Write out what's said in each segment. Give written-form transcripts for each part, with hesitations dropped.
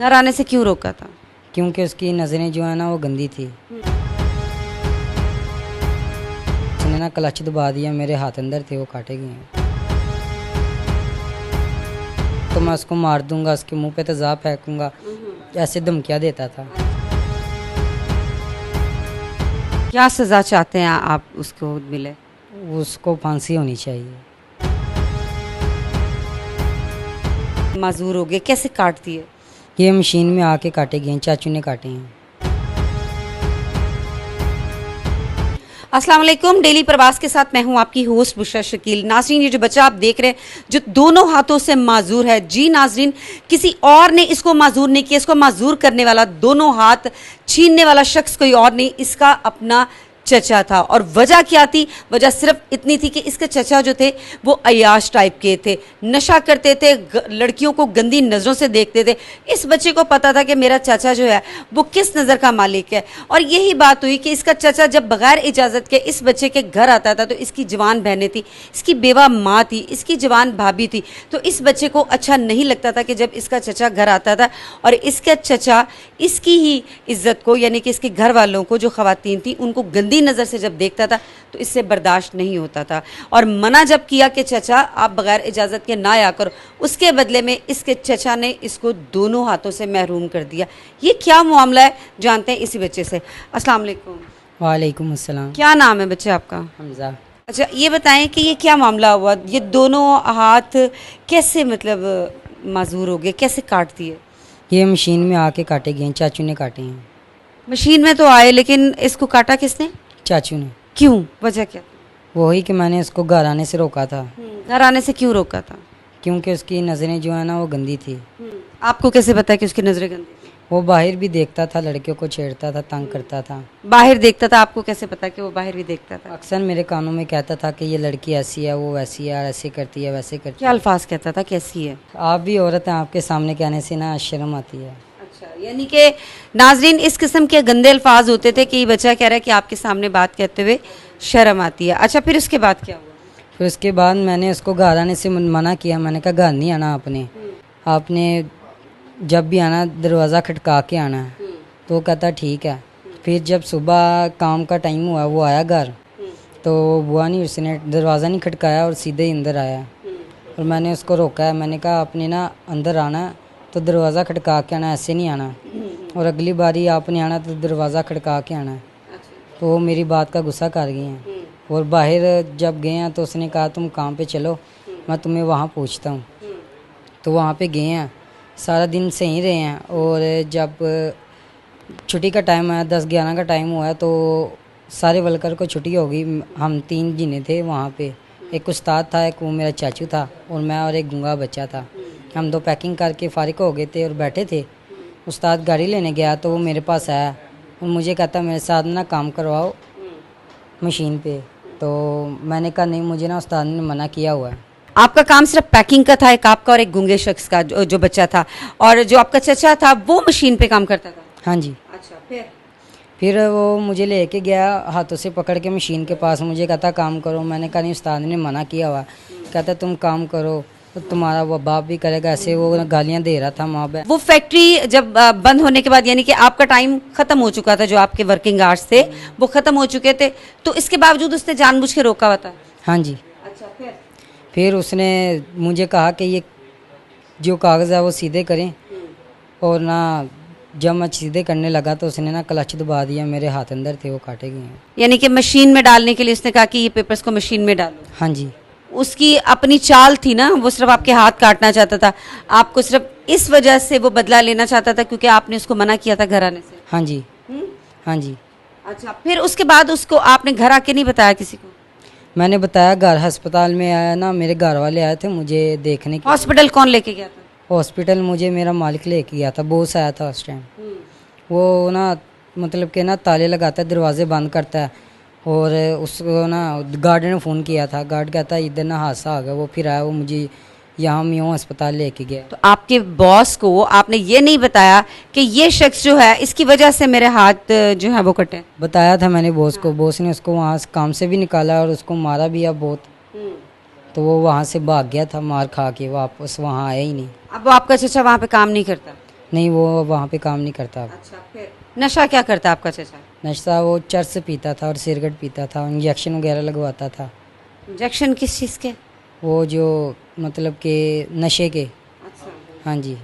घर आने से क्यों रोका था? क्योंकि उसकी नज़रें जो है ना वो गंदी थी। उसने ना क्लच दबा दिया, मेरे हाथ अंदर थे, वो काटे गए हैं। तो मैं उसको मार दूंगा, उसके मुंह पे तेज़ाब फेंकूंगा, ऐसे धमकियाँ देता था। क्या सजा चाहते हैं आप उसको मिले? उसको फांसी होनी चाहिए। माजूर हो गए, कैसे काटती है? ये मशीन में आके काटे गए हैं, चाचू ने काटे हैं। अस्सलाम वालेकुम, डेली प्रवास के साथ मैं हूं आपकी होस्ट बुशरा शकील। नाजरीन, ये जो बच्चा आप देख रहे हैं जो दोनों हाथों से माजूर है, जी नाजरीन, किसी और ने इसको माजूर नहीं किया। इसको माजूर करने वाला, दोनों हाथ छीनने वाला शख्स कोई और नहीं, इसका अपना चचा था। और वजह क्या थी? वजह सिर्फ इतनी थी कि इसके चचा जो थे वो अयाश टाइप के थे, नशा करते थे, लड़कियों को गंदी नज़रों से देखते थे। इस बच्चे को पता था कि मेरा चाचा जो है वो किस नज़र का मालिक है। और यही बात हुई कि इसका चचा जब बगैर इजाज़त के इस बच्चे के घर आता था तो इसकी जवान बहनें थी, इसकी बेवा माँ थी, इसकी जवान भाभी थी। तो इस बच्चे को अच्छा नहीं लगता था कि जब इसका चचा घर आता था और इसका चचा इसकी ही इज्जत को, यानी कि इसके घर वालों को, जो ख़वातीन थी, उनको गंदी नज़र से जब देखता था तो इससे बर्दाश्त नहीं होता था। और मना जब किया कि चचा आप बगैर इजाज़त के ना आया करो, उसके बदले में इसके चचा ने इसको दोनों हाथों से महरूम कर दिया। ये क्या मामला है, जानते हैं इसी बच्चे से। अस्सलाम वालेकुम। वालेकुम अस्सलाम। क्या नाम है बच्चे आपका? हमजा। अच्छा, ये बताएं कि ये क्या मामला हुआ, ये दोनों हाथ कैसे मतलब माजूर हो गए, कैसे काटती है? ये मशीन में आके काटे गए हैं, चाचू ने काटे हैं। मशीन में तो आए, लेकिन इसको काटा किसने? चाचू ने। क्यों, वजह क्या? वही कि मैंने उसको घर आने से रोका था। घर आने से क्यों रोका था? क्योंकि उसकी नज़रें जो है ना वो गंदी थी। आपको कैसे पता है कि उसकी नजरें गंदी थी? वो बाहर भी देखता था, लड़कियों को छेड़ता था, तंग करता था। बाहर देखता था? आपको कैसे पता कि वो बाहर भी देखता था? अक्सर मेरे कानों में कहता था कि ये लड़की ऐसी है, वो वैसी है, ऐसे करती है, वैसे करती क्या अल्फाज कहता था, कैसी है? है। आप भी औरत हैं, आपके सामने कहने से ना शर्म आती है। अच्छा, यानी कि नाजरीन इस किस्म के गंदे अल्फाज होते थे कि ये बच्चा कह रहा है कि आपके सामने बात कहते हुए शर्म आती है। अच्छा, फिर उसके बाद क्या हुआ? फिर उसके बाद मैंने उसको घर आने से मना किया। मैंने कहा घर नहीं आना आपने जब भी आना दरवाज़ा खटका के आना है। तो वो कहता ठीक है। फिर जब सुबह काम का टाइम हुआ, वो आया घर, तो बुआ नहीं, उसने दरवाज़ा नहीं खटकाया और सीधे ही अंदर आया। और मैंने उसको रोका है, मैंने कहा आपने ना अंदर आना तो दरवाज़ा खटका के आना, ऐसे नहीं आना, और अगली बारी आपने आना तो दरवाज़ा खटका के आना। तो वो मेरी बात का गुस्सा कर गए हैं। और बाहर जब गए हैं तो उसने कहा तुम काम पे चलो, मैं तुम्हें वहाँ पूछता हूँ। तो वहाँ पे गए हैं, सारा दिन सही रहे हैं। और जब छुट्टी का टाइम आया, 10-11 का टाइम हुआ है, तो सारे वर्कर को छुट्टी हो गई। हम 3 जिने थे वहाँ पे, एक उस्ताद था, एक वो मेरा चाचू था, और मैं और एक गूंगा बच्चा था। हम 2 पैकिंग करके फारिग हो गए थे और बैठे थे। उस्ताद गाड़ी लेने गया तो वो मेरे पास आया और मुझे कहता मेरे साथ ना काम करवाओ मशीन पे। तो मैंने कहा नहीं, मुझे ना उस्ताद ने मना किया हुआ है। आपका काम सिर्फ पैकिंग का था, एक आपका और एक गूंगे शख्स का जो बच्चा था, और जो आपका चचा था वो मशीन पे काम करता था? हाँ जी। अच्छा, फिर वो मुझे लेके गया हाथों से पकड़ के मशीन के पास, मुझे कहता काम करो। मैंने कहा नहीं, उस्ताद ने मना किया हुआ। कहता तुम काम करो तो तुम्हारा वो बाप भी करेगा। ऐसे वो गालियाँ दे रहा था माँ बाप। वो फैक्ट्री जब बंद होने के बाद, यानी कि आपका टाइम खत्म हो चुका था, जो आपके वर्किंग आवर्स थे वो खत्म हो चुके थे, तो इसके बावजूद उसने जानबूझ के रोका हुआ था? हाँ जी। अच्छा, फिर उसने मुझे कहा कि ये जो कागज़ है वो सीधे करें, और ना जब मैं सीधे करने लगा तो उसने ना क्लच दबा दिया, मेरे हाथ अंदर थे, वो काटे गए हैं। यानी कि मशीन में डालने के लिए उसने कहा कि ये पेपर्स को मशीन में डालो। हाँ जी। उसकी अपनी चाल थी ना, वो सिर्फ आपके हाथ काटना चाहता था, आपको सिर्फ इस वजह से वो बदला लेना चाहता था क्योंकि आपने उसको मना किया था घर आने से? हाँ जी। हाँ जी। अच्छा, फिर उसके बाद उसको आपने घर आके नहीं बताया किसी को? मैंने बताया, घर अस्पताल में आया ना, मेरे घर वाले आए थे मुझे देखने के। हॉस्पिटल कौन लेके गया था? हॉस्पिटल मुझे मेरा मालिक लेके गया था, बॉस आया था उस टाइम। वो ना मतलब कि ना ताले लगाता है, दरवाजे बंद करता है, और उसको ना गार्ड ने फ़ोन किया था। गार्ड कहता है इधर ना हादसा आ गया। वो फिर आया, वो मुझे यहाँ म्यों अस्पताल लेके गया। तो आपके बॉस को आपने ये नहीं बताया कि ये शख्स जो है इसकी वजह से मेरे हाथ जो है वो कटे? बताया था मैंने बॉस को। बॉस ने उसको वहाँ से काम से भी निकाला और उसको मारा भी अब बहुत। तो वो वहाँ से भाग गया था मार खा के, वापस वहाँ आया ही नहीं। अब वो आपका चचा वहाँ पे काम नहीं करता? नहीं, वो वहाँ पे काम नहीं करता अब। अच्छा, फिर नशा क्या करता है आपका चचा? नशा वो चरस पीता था और सिगरेट पीता था, इंजेक्शन वगैरह लगवाता था। इंजेक्शन किस चीज़ के? वो जो मतलब के नशे के। अच्छा, हाँ जी।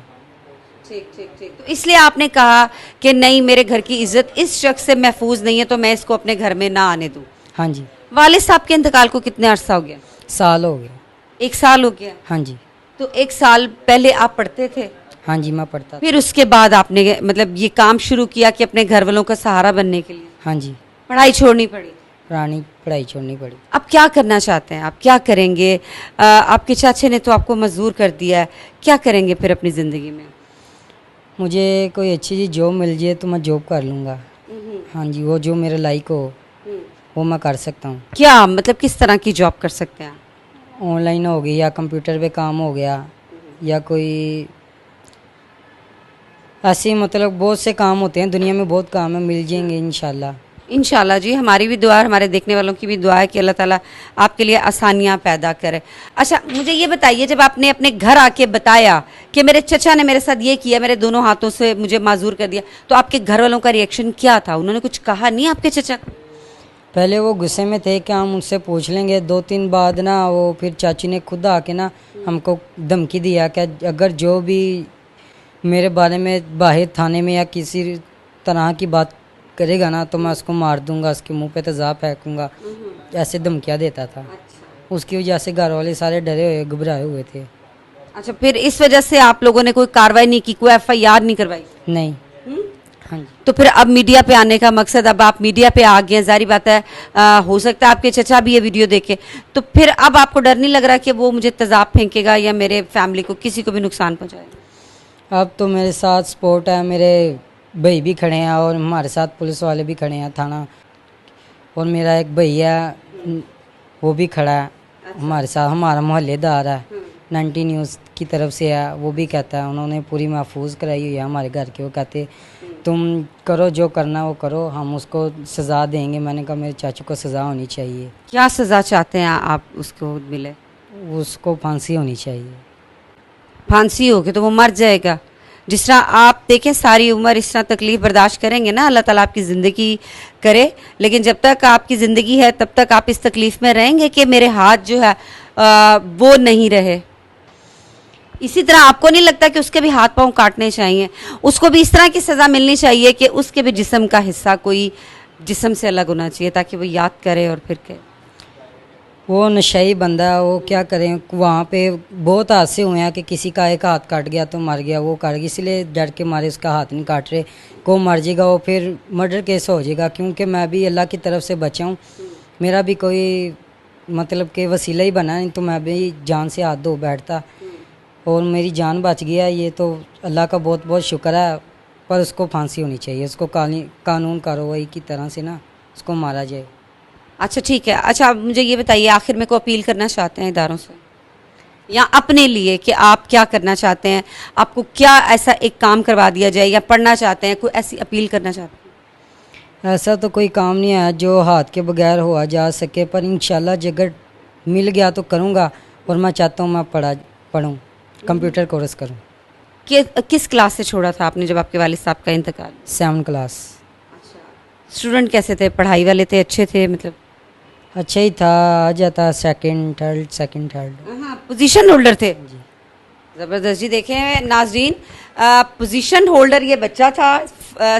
ठीक ठीक ठीक। तो इसलिए आपने कहा कि नहीं, मेरे घर की इज्जत इस शख्स से महफूज नहीं है, तो मैं इसको अपने घर में ना आने दूं। हाँ जी। वालिद साहब के इंतकाल को कितने अरसा हो गया? साल हो गया। 1 साल हो गया। हाँ जी। तो 1 साल पहले आप पढ़ते थे, हाँ जी, मैं पढ़ता था। फिर उसके बाद आपने मतलब ये काम शुरू किया कि अपने घर वालों का सहारा बनने के लिए हाँ जी, पढ़ाई छोड़नी पड़ी। पुरानी पढ़ाई छोड़नी पड़ी। अब क्या करना चाहते हैं? आप क्या करेंगे? आपके चाचे ने तो आपको मजदूर कर दिया है, क्या करेंगे फिर अपनी ज़िंदगी में? मुझे कोई अच्छी सी जॉब मिल जाए तो मैं जॉब कर लूँगा। हाँ जी, वो जो मेरे लायक हो वो मैं कर सकता हूँ। क्या मतलब किस तरह की जॉब कर सकते हैं आप? ऑनलाइन हो गई या कंप्यूटर पे काम हो गया या कोई ऐसे मतलब बहुत से काम होते हैं दुनिया में, बहुत काम है, मिल जाएंगे इंशाल्लाह। इंशाल्लाह जी, हमारी भी दुआ है, हमारे देखने वालों की भी दुआ है कि अल्लाह ताला आपके लिए आसानियाँ पैदा करे। अच्छा, मुझे ये बताइए, जब आपने अपने घर आके बताया कि मेरे चचा ने मेरे साथ ये किया, मेरे दोनों हाथों से मुझे माजूर कर दिया, तो आपके घर वालों का रिएक्शन क्या था? उन्होंने कुछ कहा नहीं आपके चचा को? पहले वो गुस्से में थे कि हम उनसे पूछ लेंगे, 2-3 बाद ना वो फिर चाची ने खुद आके ना हमको धमकी दिया कि अगर जो भी मेरे बारे में बाहर थाने में या किसी तरह की बात करेगा ना तो मैं उसको मार दूंगा, उसके मुंह पे तेज़ाब फेंकूंगा, ऐसे धमकियाँ देता था। उसकी वजह से घर वाले सारे डरे हुए घबराए हुए थे। अच्छा, फिर इस वजह से आप लोगों ने कोई कार्रवाई नहीं की, कोई FIR नहीं करवाई? नहीं। हाँ जी। तो फिर अब मीडिया पे आने का मकसद, अब आप मीडिया पे आ गए हैं, जारी बात है, हो सकता है आपके चचा भी ये वीडियो देखे, तो फिर अब आपको डर नहीं लग रहा कि वो मुझे तेज़ाब फेंकेगा या मेरे फैमिली को किसी को भी नुकसान पहुंचाएगा? अब तो मेरे साथ सपोर्ट है, मेरे भाई भी खड़े हैं और हमारे साथ पुलिस वाले भी खड़े हैं थाना, और मेरा एक भैया वो भी खड़ा है हमारे साथ, हमारा मोहल्लेदार है, 90 न्यूज़ की तरफ से है, वो भी कहता है, उन्होंने पूरी महफूज कराई हुई है हमारे घर के। वो कहते तुम करो जो करना वो करो, हम उसको सज़ा देंगे। मैंने कहा मेरे चाचू को सज़ा होनी चाहिए। क्या सज़ा चाहते हैं आप उसको मिले? उसको फांसी होनी चाहिए। फांसी होगी तो वो मर जाएगा। जिस तरह आप देखें सारी उम्र इस तरह तकलीफ़ बर्दाश्त करेंगे ना, अल्लाह ताला आपकी ज़िंदगी करे, लेकिन जब तक आपकी ज़िंदगी है तब तक आप इस तकलीफ़ में रहेंगे कि मेरे हाथ जो है वो नहीं रहे। इसी तरह आपको नहीं लगता कि उसके भी हाथ पांव काटने चाहिए, उसको भी इस तरह की सज़ा मिलनी चाहिए कि उसके भी जिस्म का हिस्सा कोई जिस्म से अलग होना चाहिए ताकि वो याद करे और फिर कहे? वो नशाई बंदा है, वो क्या करें, वहाँ पे बहुत हादसे हुए हैं कि किसी का एक हाथ काट गया तो मर गया, वो काट गया, इसलिए डर के मारे उसका हाथ नहीं काट रहे, को मर जाएगा वो फिर मर्डर केस हो जाएगा। क्योंकि मैं भी अल्लाह की तरफ से बचा हूँ, मेरा भी कोई मतलब कि वसीला ही बना नहीं तो मैं भी जान से हाथ धो बैठता और मेरी जान बच गया, ये तो अल्लाह का बहुत बहुत शुक्र है। पर उसको फांसी होनी चाहिए, उसको कानून कार्रवाई की तरह से ना उसको मारा जाए। अच्छा ठीक है। अच्छा, आप मुझे ये बताइए, आखिर में को अपील करना चाहते हैं इदारों से या अपने लिए कि आप क्या करना चाहते हैं? आपको क्या ऐसा एक काम करवा दिया जाए या पढ़ना चाहते हैं, कोई ऐसी अपील करना चाहते हैं? ऐसा तो कोई काम नहीं है जो हाथ के बगैर हुआ जा सके, पर इंशाल्लाह अगर मिल गया तो करूँगा। और मैं चाहता हूँ मैं पढ़ूँ, कंप्यूटर कोर्स करूँ। किस क्लास से छोड़ा था आपने जब आपके वालिद साहब का इंतकाल? 7 क्लास। स्टूडेंट कैसे थे? पढ़ाई वाले थे? अच्छे थे? मतलब अच्छा ही था, आ जाता सेकंड थर्ड। हाँ, पोजीशन होल्डर थे। ज़बरदस्त जी। देखें नाजरीन, पोजीशन होल्डर ये बच्चा था,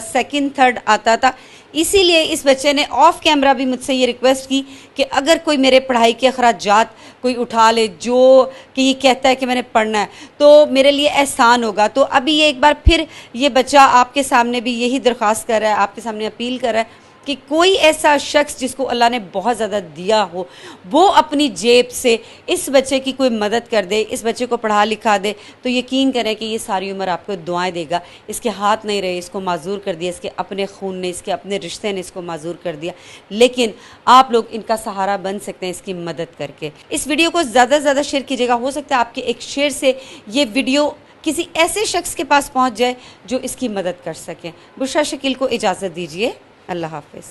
सेकंड थर्ड आता था। इसीलिए इस बच्चे ने ऑफ कैमरा भी मुझसे ये रिक्वेस्ट की कि अगर कोई मेरे पढ़ाई के अखराजात कोई उठा ले जो कि ये कहता है कि मैंने पढ़ना है तो मेरे लिए एहसान होगा। तो अभी ये एक बार फिर ये बच्चा आपके सामने भी यही दरख्वास्त कर रहा है, आपके सामने अपील कर रहा है कि कोई ऐसा शख्स जिसको अल्लाह ने बहुत ज़्यादा दिया हो वो अपनी जेब से इस बच्चे की कोई मदद कर दे, इस बच्चे को पढ़ा लिखा दे, तो यकीन करें कि ये सारी उम्र आपको दुआएं देगा। इसके हाथ नहीं रहे, इसको माजूर कर दिया, इसके अपने खून ने, इसके अपने रिश्ते ने इसको माजूर कर दिया, लेकिन आप लोग इनका सहारा बन सकते हैं इसकी मदद करके। इस वीडियो को ज़्यादा से ज़्यादा शेयर कीजिएगा, हो सकता है आपके एक शेयर से ये वीडियो किसी ऐसे शख्स के पास पहुँच जाए जो इसकी मदद कर सकें। बुशरा शकील को इजाज़त दीजिए। अल्लाह हाफ़िज़।